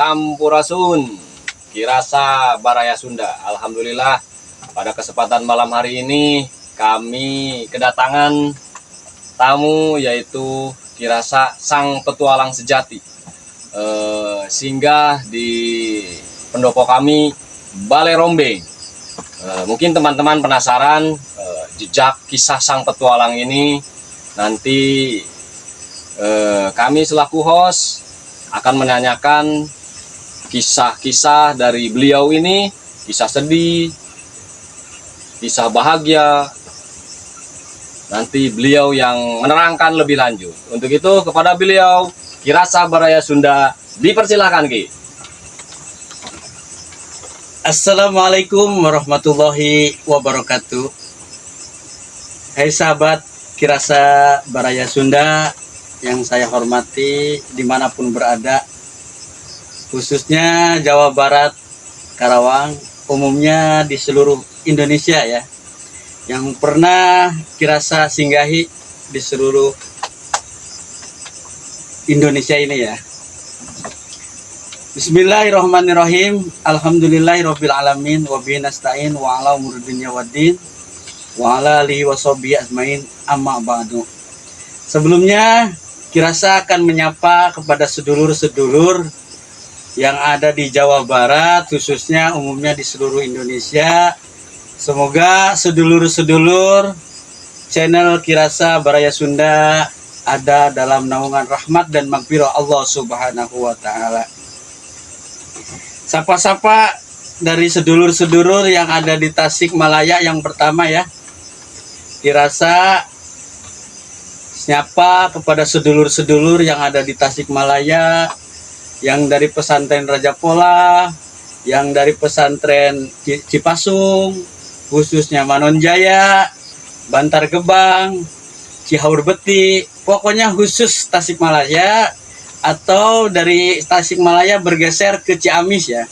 Sampurasun, Kirasa Baraya Sunda. Alhamdulillah, pada kesempatan malam hari ini kami kedatangan tamu, yaitu Kirasa Sang Petualang Sejati, singgah di pendopo kami Balai Rombeng. Mungkin teman-teman penasaran jejak kisah Sang Petualang ini. Nanti kami selaku host akan menanyakan kisah-kisah dari beliau ini, kisah sedih, kisah bahagia. Nanti beliau yang menerangkan lebih lanjut. Untuk itu kepada beliau, Kirasa Baraya Sunda, dipersilakan Ki. Assalamualaikum warahmatullahi wabarakatuh. Hai sahabat Kirasa Baraya Sunda yang saya hormati dimanapun berada, khususnya Jawa Barat, Karawang, umumnya di seluruh Indonesia ya, yang pernah Kirasa singgahi di seluruh Indonesia ini ya. Bismillahirrahmanirrahim. Alhamdulillahirabbil alamin wa bihi nasta'in wa ala umuri dunya waddin wa ala alihi washabihi ajmain, amma ba'du. Sebelumnya Kirasa akan menyapa kepada sedulur-sedulur yang ada di Jawa Barat, khususnya umumnya di seluruh Indonesia. Semoga sedulur-sedulur channel Kirasa Baraya Sunda ada dalam naungan rahmat dan magfirah Allah Subhanahu wa Ta'ala. Sapa-sapa dari sedulur-sedulur yang ada di Tasikmalaya yang pertama ya. Kirasa nyapa kepada sedulur-sedulur yang ada di Tasikmalaya, yang dari pesantren Raja Pola, yang dari pesantren Cipasung, khususnya Manonjaya, Bantar Gebang, Cihaur Beti, pokoknya khusus Tasikmalaya, atau dari Tasikmalaya bergeser ke Ciamis ya.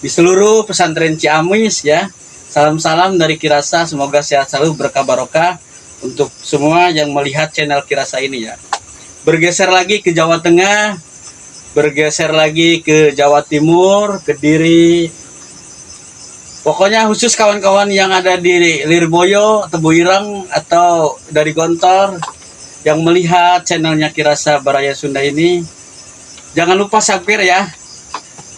Di seluruh pesantren Ciamis ya. Salam-salam dari Kirasa, semoga sehat selalu, berkah barokah untuk semua yang melihat channel Kirasa ini ya. Bergeser lagi ke Jawa Tengah, bergeser lagi ke Jawa Timur, Kediri. Pokoknya khusus kawan-kawan yang ada di Lirboyo, Tebu Ireng, atau dari Gontor yang melihat channelnya Kirasa Baraya Sunda ini, jangan lupa subscribe ya.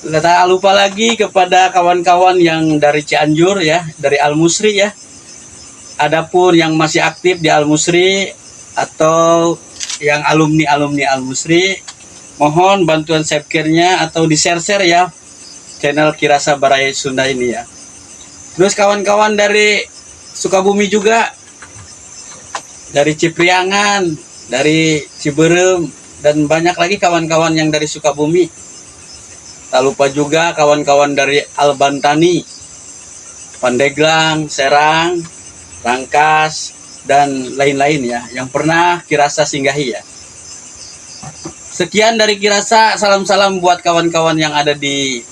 Tak lupa lagi kepada kawan-kawan yang dari Cianjur ya, dari Al-Musri ya. Adapun yang masih aktif di Al-Musri atau yang alumni Al-Musri, mohon bantuan subscribe-nya atau di-share ya channel Kirasa Baraya Sunda ini ya. Terus kawan-kawan dari Sukabumi juga, dari Cipriangan, dari Ciberem, dan banyak lagi kawan-kawan yang dari Sukabumi. Tak lupa juga kawan-kawan dari Albantani, Pandeglang, Serang, Rangkas, dan lain-lain ya, yang pernah Kirasa singgahi ya. Sekian dari Kirasa, salam-salam buat kawan-kawan yang ada di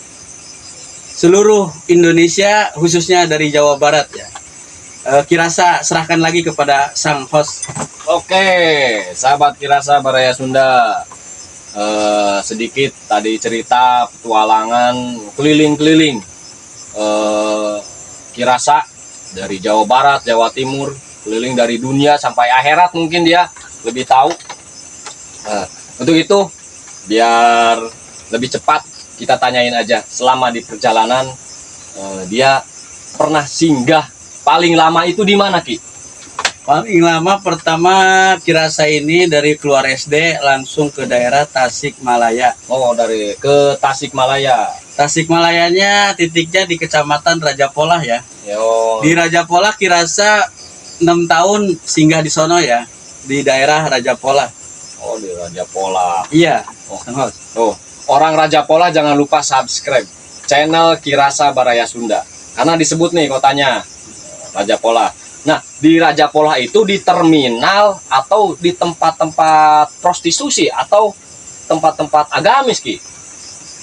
seluruh Indonesia, khususnya dari Jawa Barat ya. Kirasa serahkan lagi kepada sang host. Oke, sahabat Kirasa Baraya Sunda, sedikit tadi cerita petualangan keliling-keliling Kirasa dari Jawa Barat, Jawa Timur, keliling dari dunia sampai akhirat, mungkin dia lebih tahu. Untuk itu, biar lebih cepat, kita tanyain aja selama di perjalanan dia pernah singgah paling lama itu di mana Ki? Paling lama pertama Kirasa ini dari keluar SD langsung ke daerah Tasikmalaya. Oh, dari ke Tasikmalaya. Tasikmalayanya titiknya di Kecamatan Raja Polah ya. Yo. Di Raja Polah Kirasa 6 tahun singgah di sono ya, di daerah Raja Polah. Oh, di Raja Polah. Iya. Oh, orang Raja Polah jangan lupa subscribe channel Kirasa Baraya Sunda, karena disebut nih kotanya Raja Polah. Nah, di Raja Polah itu di terminal atau di tempat-tempat prostitusi atau tempat-tempat agamis Ki?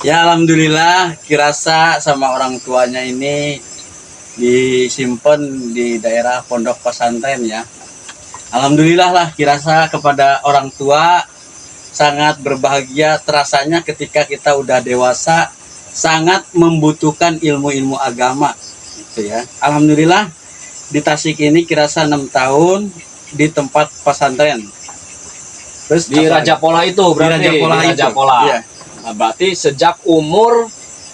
Ya alhamdulillah Kirasa sama orang tuanya ini disimpan di daerah pondok pesantren ya. Alhamdulillah lah Kirasa kepada orang tua sangat berbahagia terasanya ketika kita udah dewasa, sangat membutuhkan ilmu-ilmu agama gitu ya. Alhamdulillah di Tasik ini kirasa 6 tahun di tempat pesantren. Terus Di Raja Pola itu berarti. Raja Pola Di Raja itu. Pola. Iya. Nah, berarti sejak umur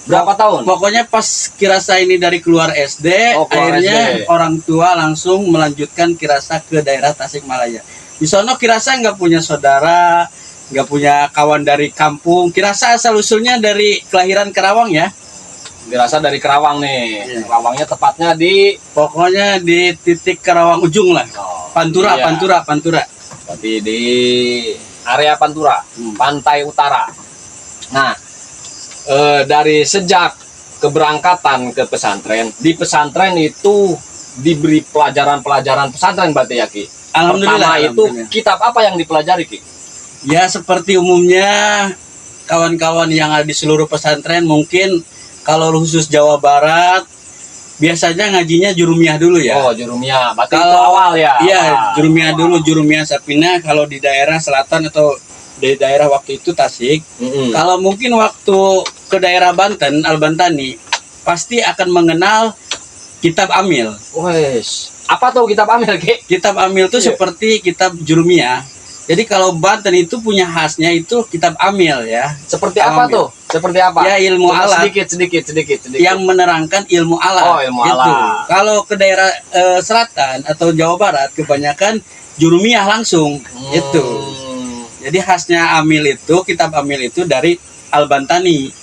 berapa tahun? Pokoknya pas kirasa ini dari keluar SD, Oh, keluar akhirnya SD. orang tua langsung melanjutkan kirasa ke daerah Tasikmalaya. Di sono kirasa nggak punya saudara, nggak punya kawan dari kampung. Kirasa asal usulnya dari kelahiran Kerawang ya. Dirasa dari Kerawang nih. Iya. Kerawangnya tepatnya di Pokoknya di titik Kerawang ujung lah. Pantura, iya. Pantura. Berarti di area Pantura, pantai utara. Nah, dari sejak keberangkatan ke pesantren, di pesantren itu diberi pelajaran-pelajaran pesantren berarti ya Ki? Alhamdulillah. Pertama itu Alhamdulillah. kitab apa yang dipelajari Ki? Ya seperti umumnya kawan-kawan yang ada di seluruh pesantren, mungkin kalau khusus Jawa Barat biasanya ngajinya Jurumiyah dulu ya. Oh, Jurumiyah. Berarti itu Kalau awal ya? Iya, Awal. Jurumiyah dulu, Jurumiyah Sapina. Kalau di daerah selatan atau di daerah waktu itu Tasik. Mm-mm. Kalau mungkin waktu ke daerah Banten, Al-Bantani, pasti akan mengenal kitab Amil. Wes. Apa tuh kitab Amil Ki? Kitab Amil itu Iya. seperti kitab Jurumiyah. Jadi kalau Banten itu punya khasnya itu kitab Amil ya. Seperti apa Amil. tuh? Seperti apa? Ya, ilmu Coba alat. Sedikit. Yang menerangkan ilmu alat. Oh, ilmu gitu. alat. Kalau ke daerah selatan atau Jawa Barat kebanyakan Jurumiyah langsung itu. Jadi khasnya Amil itu, kitab Amil itu dari Al-Bantani.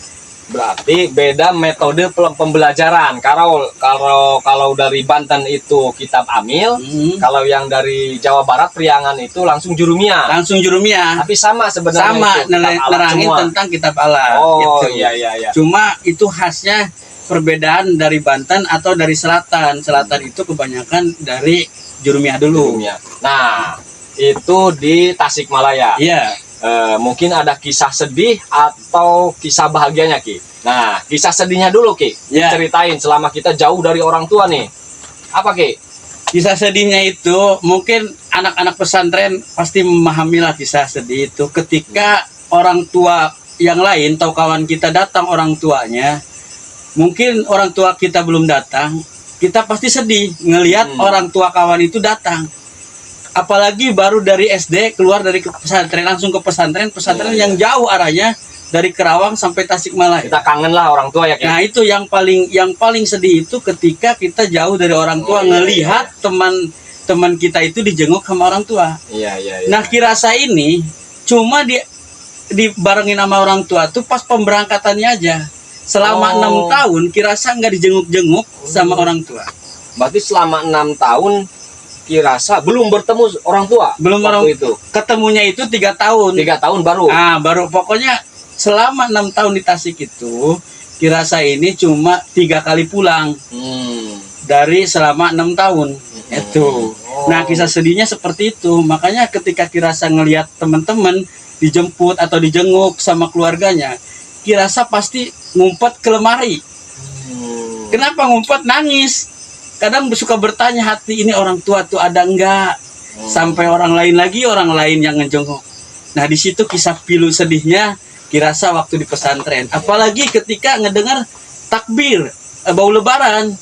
Berarti beda metode pembelajaran. Kalau dari Banten itu kitab Amil, kalau yang dari Jawa Barat Priangan itu langsung Jurumiyah. Langsung Jurumiyah. Tapi sama sebenarnya Sama itu, kitab alat nerangin semua. tentang kitab alat. Oh gitu. iya. Cuma itu khasnya perbedaan dari Banten atau dari selatan. Selatan itu kebanyakan dari Jurumiyah dulu. Jurumiyah. Nah, itu di Tasikmalaya. Iya. Mungkin ada kisah sedih atau kisah bahagianya Ki. Nah, kisah sedihnya dulu Ki. Ya. Ceritain selama kita jauh dari orang tua nih. Apa Ki? Kisah sedihnya itu mungkin anak-anak pesantren pasti memahami lah kisah sedih itu ketika orang tua yang lain atau kawan kita datang orang tuanya, mungkin orang tua kita belum datang, kita pasti sedih ngelihat orang tua kawan itu datang. Apalagi baru dari SD keluar dari pesantren langsung ke pesantren yang jauh arahnya dari Kerawang sampai Tasikmalaya. Kita kangen lah orang tua ya Ki. Nah itu yang paling sedih itu ketika kita jauh dari orang tua, ngelihat teman kita itu dijenguk sama orang tua. Iya. Nah kirasa ini cuma dibarengin sama orang tua tuh pas pemberangkatannya aja. Selama 6 tahun kirasa nggak dijenguk-jenguk sama orang tua. Berarti selama 6 tahun Kirasa belum bertemu orang tua. Belum waktu orang itu. Ketemunya itu 3 tahun. 3 tahun baru. Baru pokoknya selama 6 tahun di Tasik itu kirasa ini cuma 3 kali pulang dari selama 6 tahun itu. Nah kisah sedihnya seperti itu. Makanya ketika kirasa ngelihat teman-teman dijemput atau dijenguk sama keluarganya, kirasa pasti ngumpet ke lemari. Kenapa ngumpet? Nangis. Kadang suka bertanya hati, ini orang tua tuh ada enggak? Sampai orang lain yang ngejenguk. Nah di situ kisah pilu sedihnya kirasa waktu di pesantren. Apalagi ketika ngedengar takbir bau lebaran.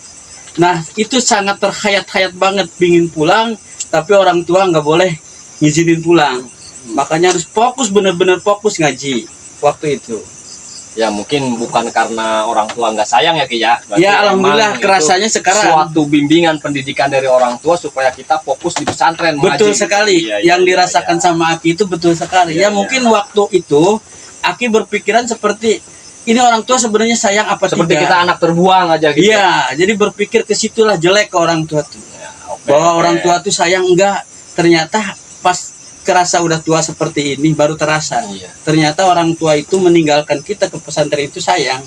Nah itu sangat terhayat-hayat banget, pingin pulang tapi orang tua nggak boleh ngizinin pulang. Makanya harus fokus, bener-bener fokus ngaji waktu itu. Ya mungkin bukan karena orang tua nggak sayang ya Ki ya. Berarti Ya alhamdulillah emang kerasanya itu sekarang. suatu bimbingan pendidikan dari orang tua supaya kita fokus di pesantren Betul mengaji. sekali. Iya, Yang iya, dirasakan iya. sama Aki itu betul sekali. Iya, Ya mungkin waktu itu Aki berpikiran seperti ini orang tua sebenarnya sayang apa Seperti tidak. kita anak terbuang aja gitu. Iya, jadi berpikir ke situlah jelek ke orang tua tuh. Ya, oke, Bahwa oke. orang tua tuh sayang enggak. Ternyata pas kerasa udah tua seperti ini baru terasa. Iya. Ternyata orang tua itu meninggalkan kita ke pesantren itu sayang.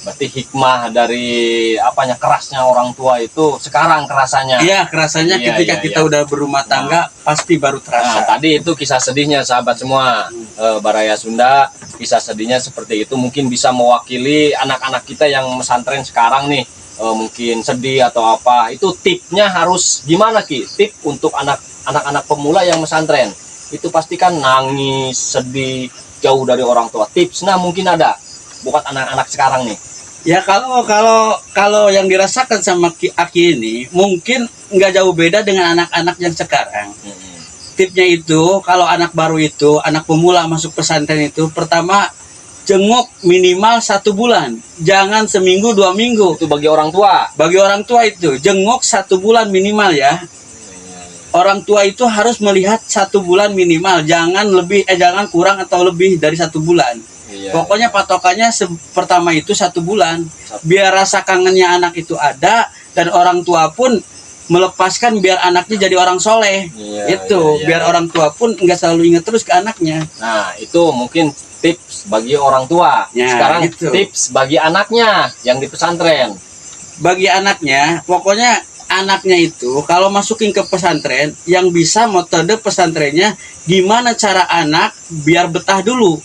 Berarti hikmah dari kerasnya orang tua itu sekarang kerasanya. Iya, kerasanya Iya, ketika iya, kita iya. udah berumah tangga pasti baru Nah, terasa. tadi itu kisah sedihnya sahabat semua. Baraya Sunda, kisah sedihnya seperti itu mungkin bisa mewakili anak-anak kita yang pesantren sekarang nih. Mungkin sedih atau apa. Itu tipnya harus gimana Ki? Tip untuk anak-anak pemula yang pesantren. itu pasti kan nangis, sedih, jauh dari orang tua. Tips, nah mungkin ada buat anak-anak sekarang nih. Ya kalau yang dirasakan sama Aki ini mungkin nggak jauh beda dengan anak-anak yang sekarang. Tipnya itu kalau anak baru itu, anak pemula masuk pesantren itu, pertama jenguk minimal 1 bulan, jangan seminggu 2 minggu. Itu bagi orang tua. Bagi orang tua itu jenguk 1 bulan minimal ya. Orang tua itu harus melihat 1 bulan minimal, jangan kurang atau lebih dari 1 bulan. Iya. Pokoknya patokannya pertama itu 1 bulan, biar rasa kangennya anak itu ada dan orang tua pun melepaskan biar anaknya jadi orang soleh. Biar orang tua pun nggak selalu ingat terus ke anaknya. Nah itu mungkin tips bagi orang tua. Ya, sekarang gitu. Tips bagi anaknya yang di pesantren. Bagi anaknya, pokoknya anaknya itu kalau masukin ke pesantren, yang bisa metode pesantrennya gimana cara anak biar betah dulu.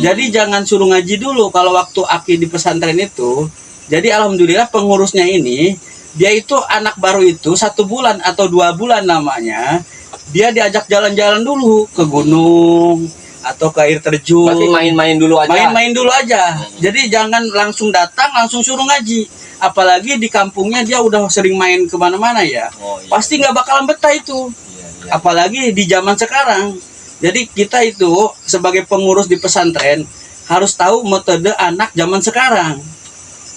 Jadi jangan suruh ngaji dulu kalau waktu Aki di pesantren itu. Jadi alhamdulillah pengurusnya ini, dia itu anak baru itu 1 bulan atau 2 bulan namanya, dia diajak jalan-jalan dulu ke gunung atau ke air terjun. Berarti main-main dulu aja. Main-main dulu aja. Jadi jangan langsung datang langsung suruh ngaji. Apalagi di kampungnya dia udah sering main kemana-mana ya. Pasti nggak bakalan betah itu. Apalagi di zaman sekarang. Jadi kita itu sebagai pengurus di pesantren harus tahu metode anak zaman sekarang.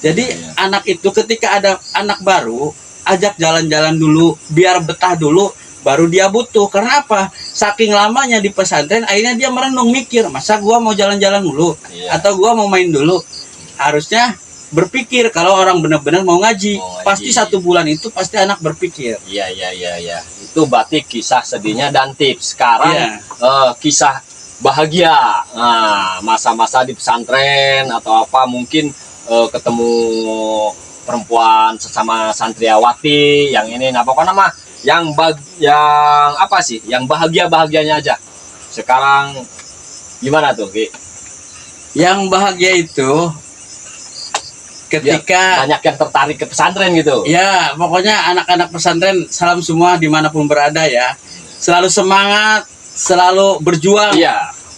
Jadi anak itu ketika ada anak baru, ajak jalan-jalan dulu, biar betah dulu, baru dia butuh. Karena apa? Saking lamanya di pesantren, akhirnya dia merenung mikir, masa gua mau jalan-jalan dulu? Atau gua mau main dulu? Harusnya berpikir kalau orang benar-benar mau ngaji. Pasti 1 bulan itu pasti anak berpikir. Iya. Itu berarti kisah sedihnya dan tips. Sekarang kisah bahagia. Nah, masa-masa di pesantren atau apa mungkin ketemu perempuan sesama santriawati yang ini. Nah, pokoknya mah yang apa sih? Yang bahagianya aja. Sekarang gimana tuh, Ki? Yang bahagia itu ketika banyak yang tertarik ke pesantren gitu. Ya, pokoknya anak-anak pesantren salam semua dimanapun berada ya. Selalu semangat, selalu berjuang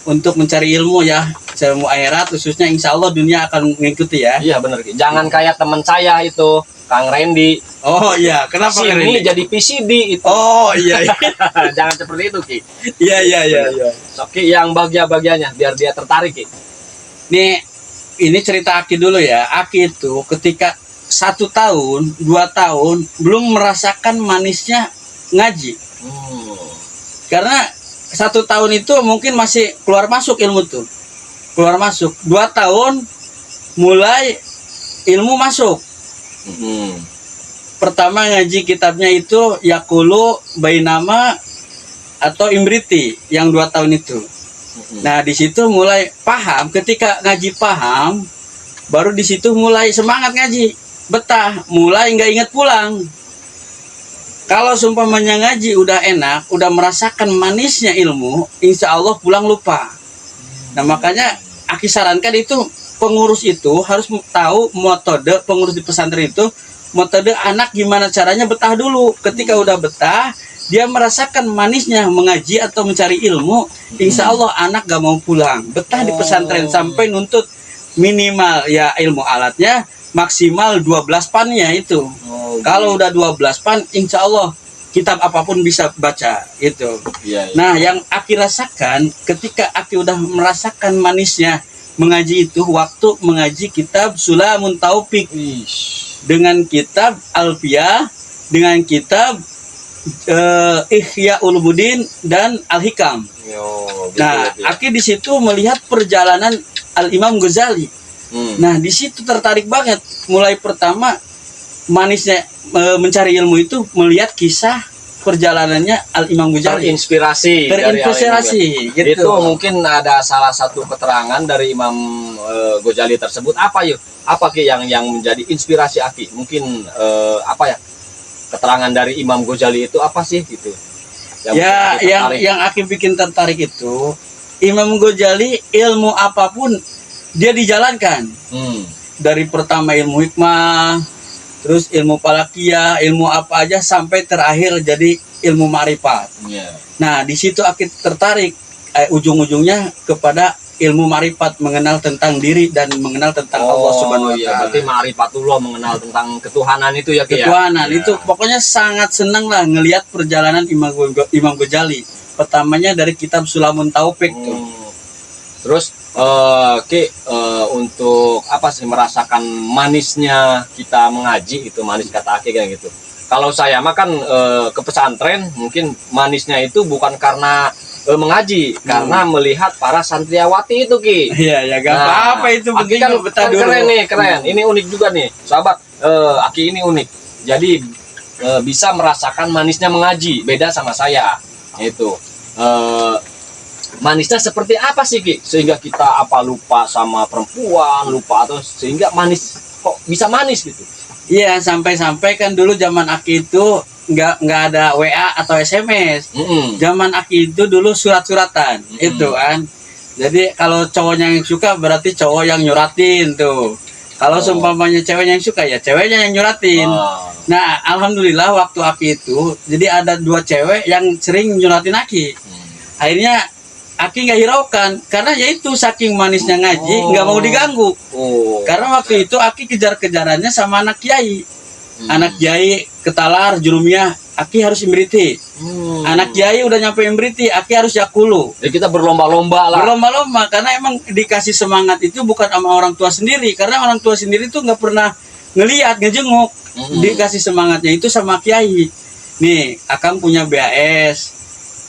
untuk mencari ilmu ya. Ilmu akhirat khususnya insya Allah dunia akan mengikuti ya. Iya benar. Jangan kayak teman saya itu, Kang Randy. Oh iya, kenapa Kang Randy? Randy? Jadi PCD itu. Oh iya. Jangan seperti itu, Ki. Iya. Oke, yang bahagianya biar dia tertarik, Ki. Nih, ini cerita Aki dulu ya. Aki itu ketika 1 tahun, 2 tahun belum merasakan manisnya ngaji. Karena 1 tahun itu mungkin masih keluar masuk ilmu tuh. Keluar masuk. 2 tahun mulai ilmu masuk. Pertama ngaji kitabnya itu Yaqulu Bainama atau Imriti yang 2 tahun itu. Nah di situ mulai paham. Ketika ngaji paham, baru di situ mulai semangat ngaji, betah, mulai nggak ingat pulang. Kalau sumpamanya ngaji udah enak, udah merasakan manisnya ilmu, insya Allah pulang lupa. Nah makanya Aki sarankan itu pengurus itu harus tahu metode pengurus di pesantren itu, metode anak gimana caranya betah dulu. Ketika udah betah, dia merasakan manisnya mengaji atau mencari ilmu, insya Allah anak gak mau pulang, betah di pesantren sampai nuntut minimal ya ilmu alatnya maksimal 12 pannya itu. Kalau udah 12 pan, insya Allah kitab apapun bisa baca itu. Nah yang Aki rasakan ketika Aki udah merasakan manisnya mengaji itu, waktu mengaji kitab Sulamun Taufik dengan kitab Alfiyah, dengan kitab Ihya Ulumuddin dan Al-Hikam. Nah, Aki di situ melihat perjalanan Al-Imam Ghazali. Nah, di situ tertarik banget. Mulai pertama manisnya mencari ilmu itu melihat kisah perjalanannya Al-Imam Ghazali. Terinspirasi gitu. Itu mungkin ada salah satu keterangan dari Imam Ghazali tersebut. Apa Ki yang menjadi inspirasi Aki? Mungkin apa ya? Keterangan dari Imam Ghazali itu apa sih gitu? Yang Aki bikin tertarik itu Imam Ghazali ilmu apapun dia dijalankan. Dari pertama ilmu hikmah, terus ilmu falakiyah, ilmu apa aja sampai terakhir jadi ilmu ma'rifat. Iya. Nah, di situ Aki tertarik ujung-ujungnya kepada ilmu ma'rifat, mengenal tentang diri dan mengenal tentang Allah Subhanahu wa iya, taala. berarti ma'rifatullah, mengenal tentang ketuhanan itu ya, Ki, ya? Ketuhanan Iya. itu pokoknya sangat senang lah ngelihat perjalanan Imam Ghazali. Pertamanya dari kitab Sulamun Taufik tuh. Terus Ki, untuk apa sih merasakan manisnya kita mengaji, itu manis kata Ki kayak gitu. Kalau saya mah kan ke pesantren, mungkin manisnya itu bukan karena mengaji, karena melihat para santriawati itu, Ki. Iya, ya gak Nah, apa-apa itu Aki penting kan, betah kan dulu. keren nih, keren. Ini unik juga nih, sahabat. Aki ini unik. Jadi bisa merasakan manisnya mengaji, beda sama saya. Itu manisnya seperti apa sih, Ki? Sehingga kita apa lupa sama perempuan, lupa atau sehingga manis, kok bisa manis gitu? Iya, sampai-sampai kan dulu zaman Aki itu nggak ada WA atau SMS. Zaman Aki itu dulu surat-suratan, itu kan. Jadi kalau cowoknya yang suka berarti cowok yang nyuratin tuh. Kalau seumpamanya ceweknya yang suka ya ceweknya yang nyuratin. Nah, alhamdulillah waktu Aki itu jadi ada 2 cewek yang sering nyuratin Aki. Akhirnya Aki nggak hiraukan karena yaitu saking manisnya ngaji nggak mau diganggu. Karena waktu itu Aki kejar-kejarannya sama anak kiai. Anak kiai ketalar jurumnya, Aki harus imriti. Anak kiai udah nyampe imriti, Aki harus yakulu. Jadi kita berlomba-lomba lah. Berlomba-lomba karena emang dikasih semangat itu bukan sama orang tua sendiri, karena orang tua sendiri tuh nggak pernah ngelihat, ngejenguk. Dikasih semangatnya itu sama kiai. Nih, Akang punya BAS.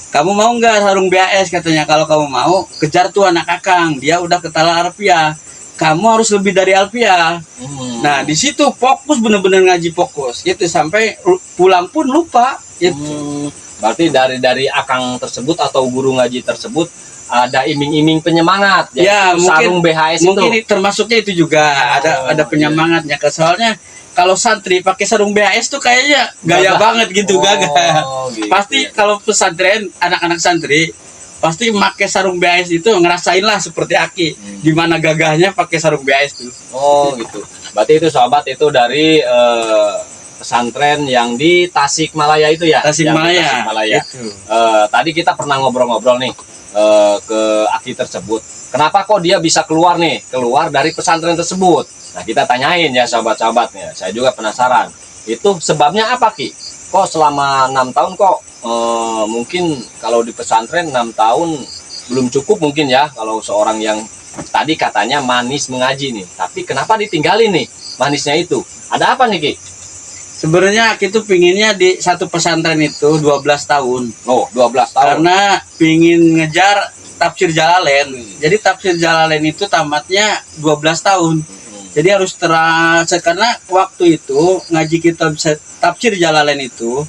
Kamu mau nggak sarung BAS, katanya. Kalau kamu mau, kejar tuh anak Akang, dia udah ketala Alfiah. Kamu harus lebih dari Alfiah. Nah, di situ fokus, bener-bener ngaji fokus gitu sampai pulang pun lupa gitu. Berarti dari Akang tersebut atau guru ngaji tersebut ada iming-iming penyemangat Ya, sarung BHS mungkin itu. termasuknya itu juga ada penyemangatnya. Soalnya kalau santri pakai sarung BHS tuh kayaknya gaya banget gitu, gagah. Gitu. Pasti kalau pesantren anak-anak santri pasti pakai sarung BAS itu ngerasain lah seperti Aki, gimana gagahnya pakai sarung BAS tuh. Gitu. Berarti itu sahabat itu dari pesantren yang di Tasikmalaya itu ya. Tasikmalaya. Tadi kita pernah ngobrol-ngobrol nih ke Aki tersebut. Kenapa kok dia bisa keluar dari pesantren tersebut? Nah, kita tanyain ya sahabat-sahabatnya. Saya juga penasaran. Itu sebabnya apa, Ki? Kok selama 6 tahun kok mungkin kalau di pesantren 6 tahun belum cukup mungkin ya kalau seorang yang tadi katanya manis mengaji nih, tapi kenapa ditinggalin nih manisnya itu? Ada apa nih, Ki? Sebenarnya Aki tuh pinginnya di satu pesantren itu 12 tahun. 12 tahun. Karena pingin ngejar tafsir Jalalain. Jadi tafsir Jalalain itu tamatnya 12 tahun. Jadi harus karena waktu itu ngaji kitab tafsir Jalalain itu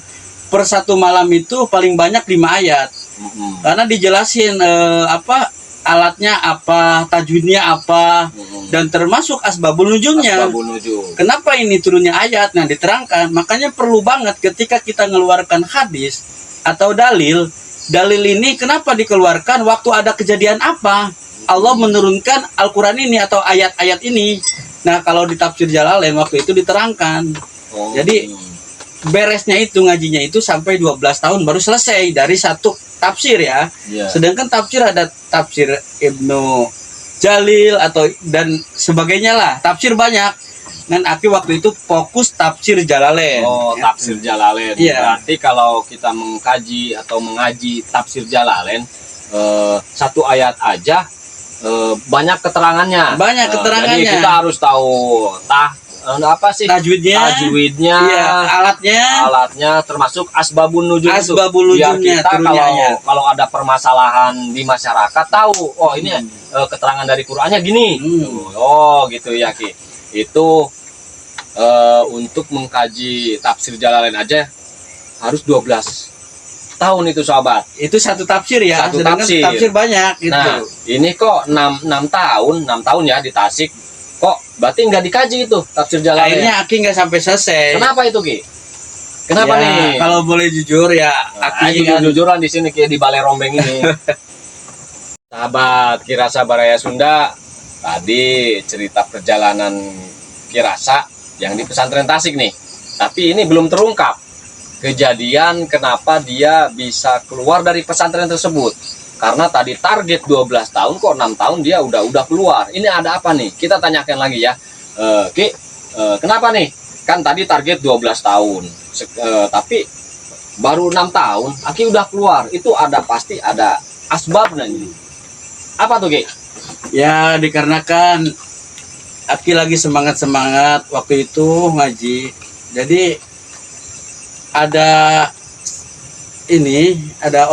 per satu malam itu paling banyak 5 ayat. Karena dijelasin alatnya apa, tajwidnya apa, dan termasuk asbabul nujumnya. Kenapa ini turunnya ayat? Nah, diterangkan. Makanya perlu banget ketika kita mengeluarkan hadis atau dalil ini kenapa dikeluarkan waktu ada kejadian apa? Allah menurunkan Al-Quran ini atau ayat-ayat ini. Nah, kalau di tafsir Jalalain waktu itu diterangkan. Jadi beresnya itu ngajinya itu sampai 12 tahun baru selesai dari satu tafsir ya. Sedangkan tafsir ada tafsir Ibnu Jalil dan sebagainya lah. Tafsir banyak. Dan Aki waktu itu fokus tafsir Jalalain. Tafsir Jalalain. Berarti kalau kita mengkaji atau mengaji tafsir Jalalain satu ayat aja banyak keterangannya. Jadi kita harus tahu apa sih tajwidnya, alatnya termasuk asbabun nujum itu. Biar kita kalau ada permasalahan di masyarakat tahu, ini keterangan dari Qur'annya gini. Gitu ya, Ki. Itu untuk mengkaji tafsir Jalalain aja harus 12 tahun itu, sahabat. Itu satu tafsir ya. Sedangkan tafsir banyak gitu. Nah, ini kok 6 tahun ya di Tasik. Kok berarti nggak dikaji itu tafsir Jalalain? Akhirnya Aki nggak sampai selesai. Kenapa itu, Ki? Kenapa nih? Kalau boleh jujur ya, Aki jujur-jujuran di sini kayak di Balai Rombeng ini. Sahabat Kirasa Baraya Sunda, tadi cerita perjalanan Kirasa yang di pesantren Tasik nih. Tapi ini belum terungkap. kejadian kenapa dia bisa keluar dari pesantren tersebut. Karena tadi target 12 tahun kok 6 tahun dia udah keluar. Ini ada apa nih? Kita tanyakan lagi ya. Ki, kenapa nih? Kan tadi target 12 tahun. Tapi baru 6 tahun Aki udah keluar. Itu pasti ada asbabnya ini. Apa tuh, Ki? Ya dikarenakan Aki lagi semangat waktu itu ngaji. Jadi ada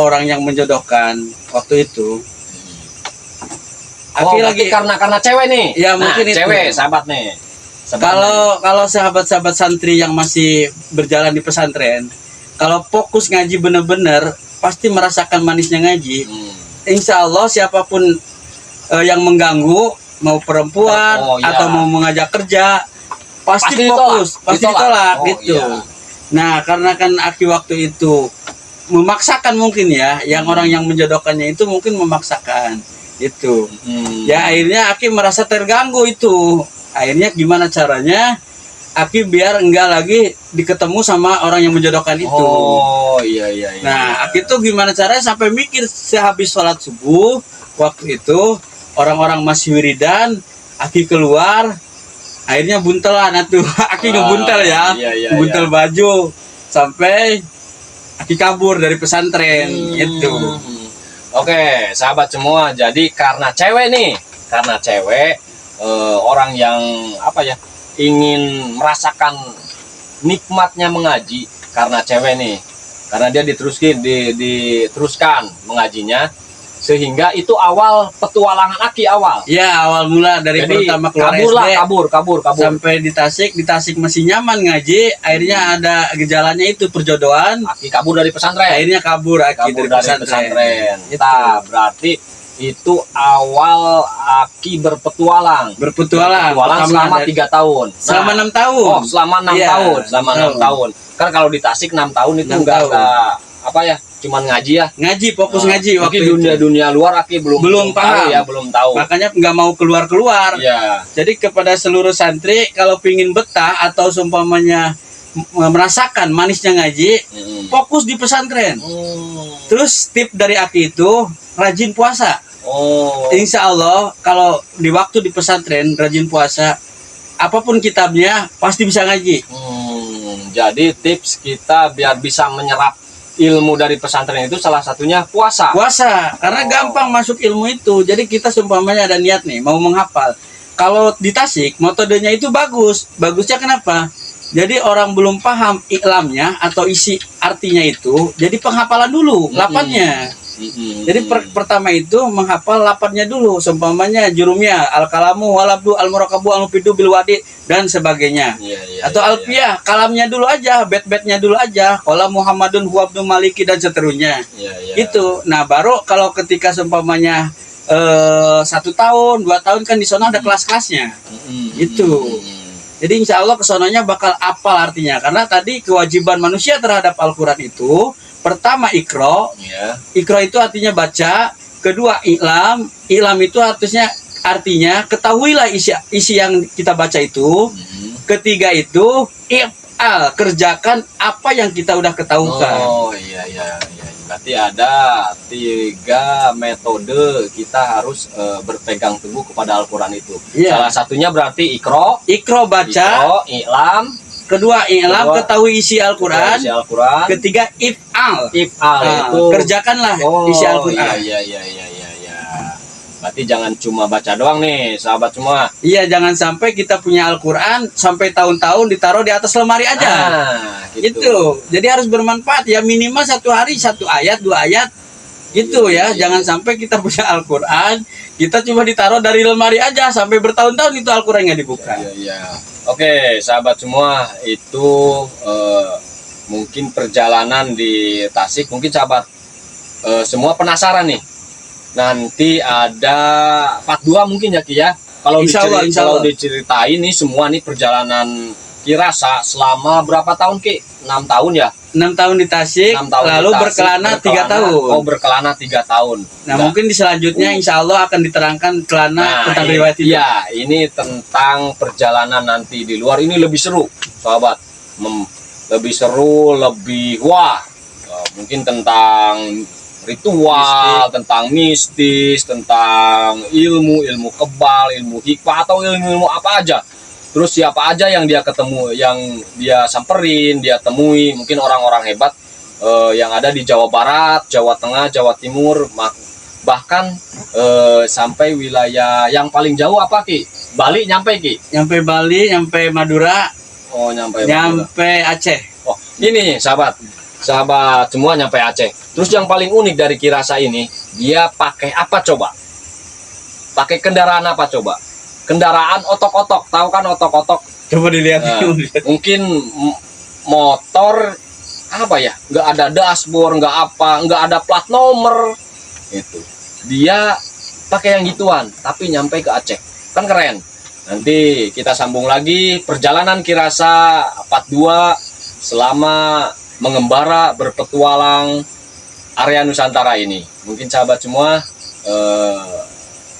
orang yang menjodohkan waktu itu. Aki lagi karena cewek nih. Ya mungkin itu. Cewek, sahabat nih. Kalau sahabat-sahabat santri yang masih berjalan di pesantren, kalau fokus ngaji bener-bener pasti merasakan manisnya ngaji. Insya Allah siapapun yang mengganggu, mau perempuan atau mau mengajak kerja, pasti fokus, pasti ditolak gitu. Iya. Nah, karena kan Aki waktu itu memaksakan mungkin ya, yang orang yang menjodohkannya itu mungkin memaksakan gitu. Ya akhirnya Aki merasa terganggu itu. Akhirnya gimana caranya Aki biar enggak lagi diketemu sama orang yang menjodohkan itu. Oh iya. Nah, Aki tuh gimana caranya sampai mikir sehabis sholat subuh waktu itu orang-orang masih wiridan, Aki keluar, akhirnya buntelan atuh. Aki ngebuntel ya, buntel baju sampai Aki kabur dari pesantren gitu. Oke, sahabat semua, jadi karena cewek orang yang ingin merasakan nikmatnya mengaji karena cewek nih, karena dia diteruskan mengajinya, sehingga itu awal petualangan Aki awal. Ya, awal mula dari jadi, pertama keluar kabur sampai di Tasik masih nyaman ngaji, akhirnya ada gejalanya itu perjodohan. Aki kabur dari pesantren. Akhirnya kabur Aki dari pesantren. Nah, berarti itu awal Aki berpetualang selama 3 tahun. Selama 6 tahun. Oh, selama 6 tahun. Selama 6 tahun. Kan kalau di Tasik 6 tahun itu enggak cuman ngaji ya. Ngaji, fokus ngaji waktu itu. Dunia luar Aki belum paham ya, belum tahu. Makanya nggak mau keluar. Iya. Jadi kepada seluruh santri kalau pingin betah atau seumpamanya merasakan manisnya ngaji, fokus di pesantren. Terus tip dari Aki itu rajin puasa. Insya Allah kalau di waktu di pesantren rajin puasa, apapun kitabnya pasti bisa ngaji. Jadi tips kita biar bisa menyerap ilmu dari pesantren itu salah satunya puasa. Karena gampang masuk ilmu itu. Jadi kita seumpamanya ada niat nih mau menghafal. Kalau di Tasik metodenya itu bagus. Bagusnya kenapa? Jadi orang belum paham iklamnya atau isi artinya itu, jadi penghafalan dulu lapannya. Jadi pertama itu menghafal lapannya dulu, seumpamanya jurumnya al-kalamu walabdu al-murakabu al-mufidu bil wadi dan sebagainya. Atau alfiyah, kalamnya dulu aja, bet-betnya dulu aja, qala Muhammadun huwa abdul maliki dan seterusnya. Itu. Nah, baru kalau ketika seumpamanya 1 tahun, 2 tahun kan di sana ada kelas-kelasnya. Itu. Jadi insya Allah kesononya bakal apal artinya. Karena tadi kewajiban manusia terhadap Al-Quran itu, pertama ikro. Ikro itu artinya baca. Kedua iklam. Iklam itu artinya ketahuilah isi yang kita baca itu. Ketiga itu if'al, kerjakan apa yang kita udah ketahukan. Oh iya. Berarti ada 3 metode kita harus berpegang teguh kepada Al-Quran itu. Salah satunya berarti ikro baca, iklam. Kedua iklam, ketahui isi Al-Quran. Ketiga if'al itu kerjakanlah isi Al-Quran. Iya. Berarti jangan cuma baca doang nih, sahabat semua. Iya, jangan sampai kita punya Al-Quran sampai tahun-tahun ditaruh di atas lemari aja. Gitu. Jadi harus bermanfaat ya, minimal 1 hari 1 ayat 2 ayat gitu ya. Jangan sampai kita punya Al-Quran kita cuma ditaruh dari lemari aja sampai bertahun-tahun itu Al-Quran nggak dibuka. Oke, sahabat semua, itu mungkin perjalanan di Tasik. Mungkin sahabat semua penasaran nih. Nanti ada part 2 mungkin ya Ki ya. Kalau diceritain nih semua nih perjalanan Kirasa selama berapa tahun Ki? 6 tahun ya? 6 tahun di Tasik, lalu berkelana 3 tahun. Oh, berkelana 3 tahun. Nah, mungkin di selanjutnya insya Allah akan diterangkan kelana tentang riwayat itu. Iya, ini tentang perjalanan nanti di luar ini lebih seru, sahabat. lebih seru, lebih wah. Mungkin tentang ritual, tentang mistis, tentang ilmu kebal, ilmu hikmah, atau ilmu apa aja. Terus siapa aja yang dia ketemu, yang dia samperin, dia temui, mungkin orang-orang hebat yang ada di Jawa Barat, Jawa Tengah, Jawa Timur, bahkan sampai wilayah yang paling jauh apa Ki? Bali nyampe Ki? Nyampe Bali, nyampe Madura, Oh nyampe Aceh. Oh ini sahabat semua nyampe Aceh. Terus yang paling unik dari Kirasa ini, dia pakai apa coba? Pakai kendaraan apa coba? Kendaraan otok-otok, tahu kan otok-otok? Coba dilihat. Mungkin motor apa ya? Nggak ada dashboard, nggak ada plat nomor. Itu dia pakai yang gituan, tapi nyampe ke Aceh, kan keren. Nanti kita sambung lagi perjalanan Kirasa part 2 selama mengembara berpetualang area Nusantara ini. Mungkin sahabat semua,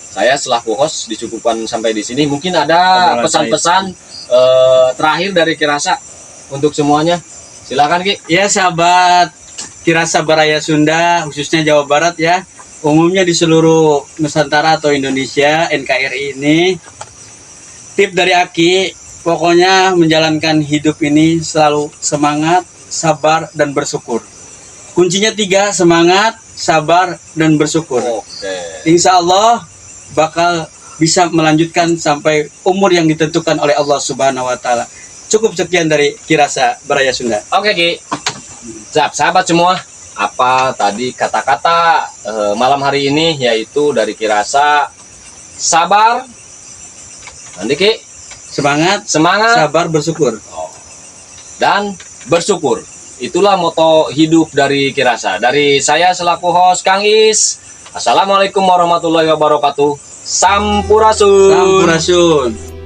saya selaku host dicukupkan sampai di sini. Mungkin ada pesan-pesan terakhir dari Kirasa untuk semuanya. Silakan Ki. Ya sahabat Kirasa Baraya Sunda, khususnya Jawa Barat ya, umumnya di seluruh Nusantara atau Indonesia, NKRI ini, tip dari Aki, pokoknya menjalankan hidup ini selalu semangat, sabar, dan bersyukur. Kuncinya 3, semangat, sabar, dan bersyukur. Insya Allah bakal bisa melanjutkan sampai umur yang ditentukan oleh Allah Subhanahu wa Ta'ala. Cukup sekian dari Kirasa Baraya Sunda. Oke Ki. Sahabat semua, apa tadi kata-kata malam hari ini, yaitu dari Kirasa, sabar, nanti Ki, semangat, sabar, bersyukur, dan bersyukur. Itulah moto hidup dari Kirasa. Dari saya selaku host Kang Is, assalamualaikum warahmatullahi wabarakatuh. Sampurasun. Sampurasun.